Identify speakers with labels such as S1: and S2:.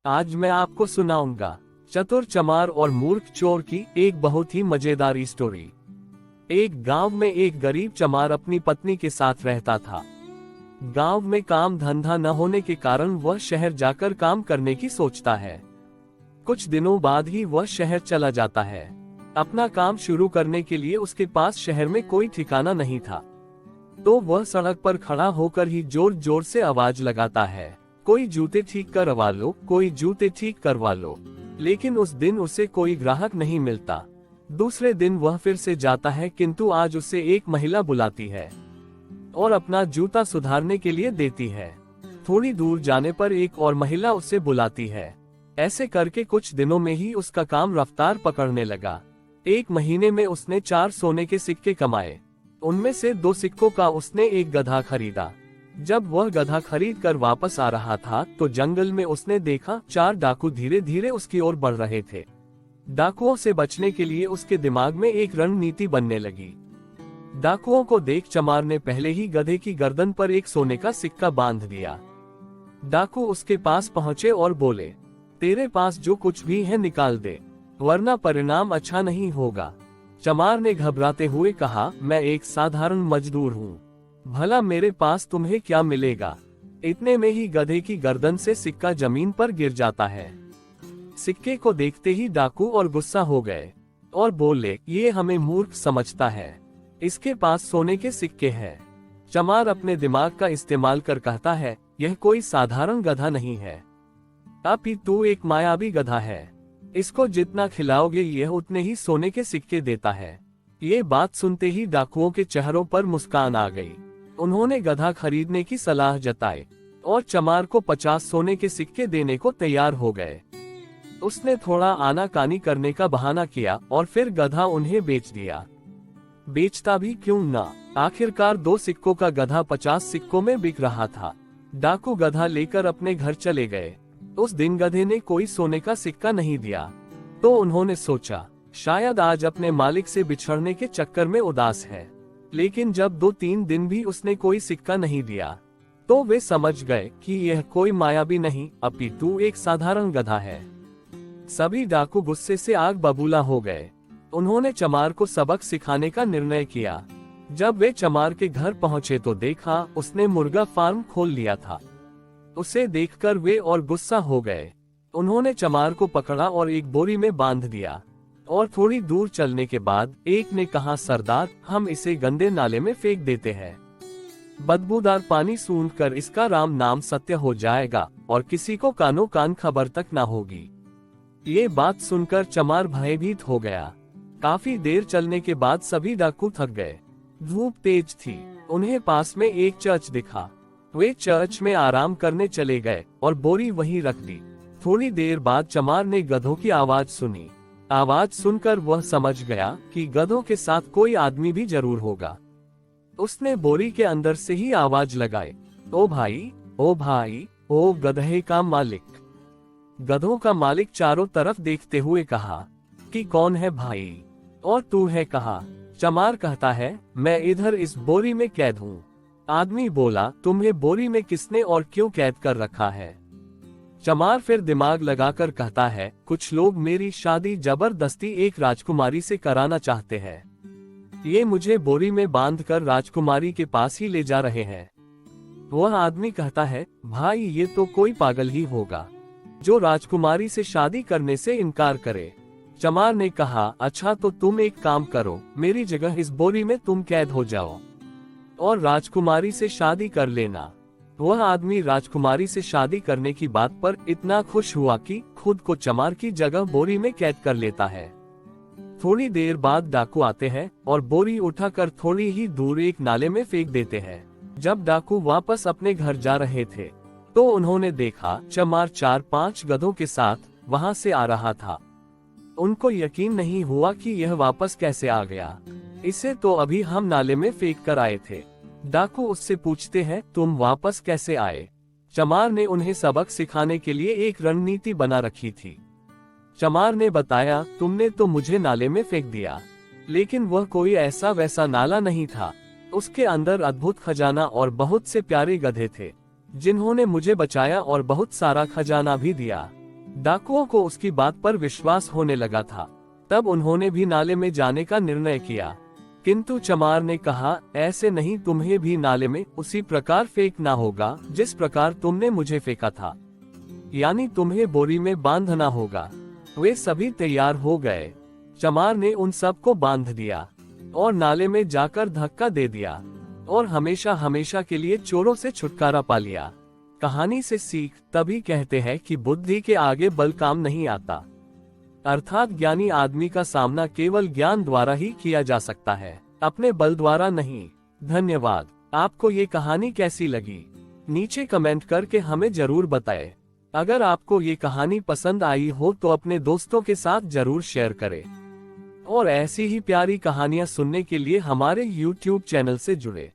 S1: आज मैं आपको सुनाऊंगा चतुर चमार और मूर्ख चोर की एक बहुत ही मजेदार स्टोरी। एक गांव में एक गरीब चमार अपनी पत्नी के साथ रहता था। गांव में काम धंधा न होने के कारण वह शहर जाकर काम करने की सोचता है। कुछ दिनों बाद ही वह शहर चला जाता है। अपना काम शुरू करने के लिए उसके पास शहर में कोई ठिकाना नहीं था, तो वह सड़क पर खड़ा होकर ही जोर जोर से आवाज लगाता है, कोई जूते ठीक करवा लो, कोई जूते ठीक करवा लो। लेकिन उस दिन उसे कोई ग्राहक नहीं मिलता। दूसरे दिन वह फिर से जाता है, किंतु आज उसे एक महिला बुलाती है और अपना जूता सुधारने के लिए देती है। थोड़ी दूर जाने पर एक और महिला उसे बुलाती है। ऐसे करके कुछ दिनों में ही उसका काम रफ्तार पकड़ने लगा। एक महीने में उसने 4 सोने के सिक्के कमाए। उनमें से 2 सिक्कों का उसने एक गधा खरीदा। जब वह गधा खरीद कर वापस आ रहा था तो जंगल में उसने देखा 4 डाकू धीरे धीरे उसकी ओर बढ़ रहे थे। डाकुओं से बचने के लिए उसके दिमाग में एक रणनीति बनने लगी। डाकुओं को देख चमार ने पहले ही गधे की गर्दन पर एक सोने का सिक्का बांध दिया। डाकू उसके पास पहुंचे और बोले, तेरे पास जो कुछ भी है निकाल दे, वरना परिणाम अच्छा नहीं होगा। चमार ने घबराते हुए कहा, मैं एक साधारण मजदूर हूँ, भला मेरे पास तुम्हें क्या मिलेगा। इतने में ही गधे की गर्दन से सिक्का जमीन पर गिर जाता है। सिक्के को देखते ही डाकू और गुस्सा हो गए और बोले, ये हमें मूर्ख समझता है, इसके पास सोने के सिक्के हैं। चमार अपने दिमाग का इस्तेमाल कर कहता है, यह कोई साधारण गधा नहीं है, अपितु एक मायावी गधा है। इसको जितना खिलाओगे यह उतने ही सोने के सिक्के देता है। ये बात सुनते ही डाकुओं के चेहरों पर मुस्कान आ गई। उन्होंने गधा खरीदने की सलाह जताई और चमार को 50 सोने के सिक्के देने को तैयार हो गए। उसने थोड़ा आनाकानी करने का बहाना किया और फिर गधा उन्हें बेच दिया। बेचता भी क्यों ना, आखिरकार 2 सिक्कों का गधा 50 सिक्कों में बिक रहा था। डाकू गधा लेकर अपने घर चले गए। उस दिन गधे ने कोई सोने का सिक्का नहीं दिया, तो उन्होंने सोचा शायद आज अपने मालिक से बिछड़ने के चक्कर में उदास है। लेकिन जब 2-3 दिन भी उसने कोई सिक्का नहीं दिया तो वे समझ गए कि यह कोई मायावी नहीं अपितु एक साधारण गधा है। सभी डाकू गुस्से से आग बबूला हो गए। उन्होंने चमार को सबक सिखाने का निर्णय किया। जब वे चमार के घर पहुंचे तो देखा उसने मुर्गा फार्म खोल लिया था। उसे देखकर वे और गुस्सा हो गए। उन्होंने चमार को पकड़ा और एक बोरी में बांध दिया और थोड़ी दूर चलने के बाद एक ने कहा, सरदार, हम इसे गंदे नाले में फेंक देते हैं। बदबूदार पानी सूंघकर इसका राम नाम सत्य हो जाएगा और किसी को कानो कान खबर तक ना होगी। ये बात सुनकर चमार भयभीत हो गया। काफी देर चलने के बाद सभी डाकू थक गए। धूप तेज थी। उन्हें पास में एक चर्च दिखा। वे चर्च में आराम करने चले गए और बोरी वहीं रख दी। थोड़ी देर बाद चमार ने गधों की आवाज सुनी। आवाज सुनकर वह समझ गया कि गधों के साथ कोई आदमी भी जरूर होगा। उसने बोरी के अंदर से ही आवाज लगाई, ओ भाई, ओ भाई, ओ गधे का मालिक। गधों का मालिक चारों तरफ देखते हुए कहा कि कौन है भाई, और तू है कहाँ। चमार कहता है, मैं इधर इस बोरी में कैद हूँ। आदमी बोला, तुम्हें बोरी में किसने और क्यों कैद कर रखा है। चमार फिर दिमाग लगाकर कहता है, कुछ लोग मेरी शादी जबरदस्ती एक राजकुमारी से कराना चाहते हैं। ये मुझे बोरी में बांधकर राजकुमारी के पास ही ले जा रहे हैं। वह आदमी कहता है, भाई ये तो कोई पागल ही होगा जो राजकुमारी से शादी करने से इनकार करे। चमार ने कहा, अच्छा तो तुम एक काम करो, मेरी जगह इस बोरी में तुम कैद हो जाओ और राजकुमारी से शादी कर लेना। वह आदमी राजकुमारी से शादी करने की बात पर इतना खुश हुआ कि खुद को चमार की जगह बोरी में कैद कर लेता है। थोड़ी देर बाद डाकू आते हैं और बोरी उठाकर थोड़ी ही दूर एक नाले में फेंक देते हैं। जब डाकू वापस अपने घर जा रहे थे तो उन्होंने देखा चमार 4-5 गधों के साथ वहां से आ रहा था। उनको यकीन नहीं हुआ कि यह वापस कैसे आ गया। इसे तो अभी हम नाले में फेंक कर आए थे। डाकू उससे पूछते हैं, तुम वापस कैसे आए। चमार ने उन्हें सबक सिखाने के लिए एक रणनीति बना रखी थी। चमार ने बताया, तुमने तो मुझे नाले में फेंक दिया, लेकिन वह कोई ऐसा वैसा नाला नहीं था। उसके अंदर अद्भुत खजाना और बहुत से प्यारे गधे थे जिन्होंने मुझे बचाया और बहुत सारा खजाना भी दिया। डाकुओं को उसकी बात पर विश्वास होने लगा था। तब उन्होंने भी नाले में जाने का निर्णय किया, किंतु चमार ने कहा, ऐसे नहीं, तुम्हें भी नाले में उसी प्रकार फेंकना होगा जिस प्रकार तुमने मुझे फेंका था, यानी तुम्हें बोरी में बांधना होगा। वे सभी तैयार हो गए। चमार ने उन सब को बांध दिया और नाले में जाकर धक्का दे दिया और हमेशा हमेशा के लिए चोरों से छुटकारा पा लिया। कहानी से सीख तभी कहते हैं कि बुद्धि के आगे बल काम नहीं आता, अर्थात ज्ञानी आदमी का सामना केवल ज्ञान द्वारा ही किया जा सकता है, अपने बल द्वारा नहीं। धन्यवाद। आपको ये कहानी कैसी लगी नीचे कमेंट करके हमें जरूर बताएं। अगर आपको ये कहानी पसंद आई हो तो अपने दोस्तों के साथ जरूर शेयर करें और ऐसी ही प्यारी कहानियां सुनने के लिए हमारे YouTube चैनल से जुड़े।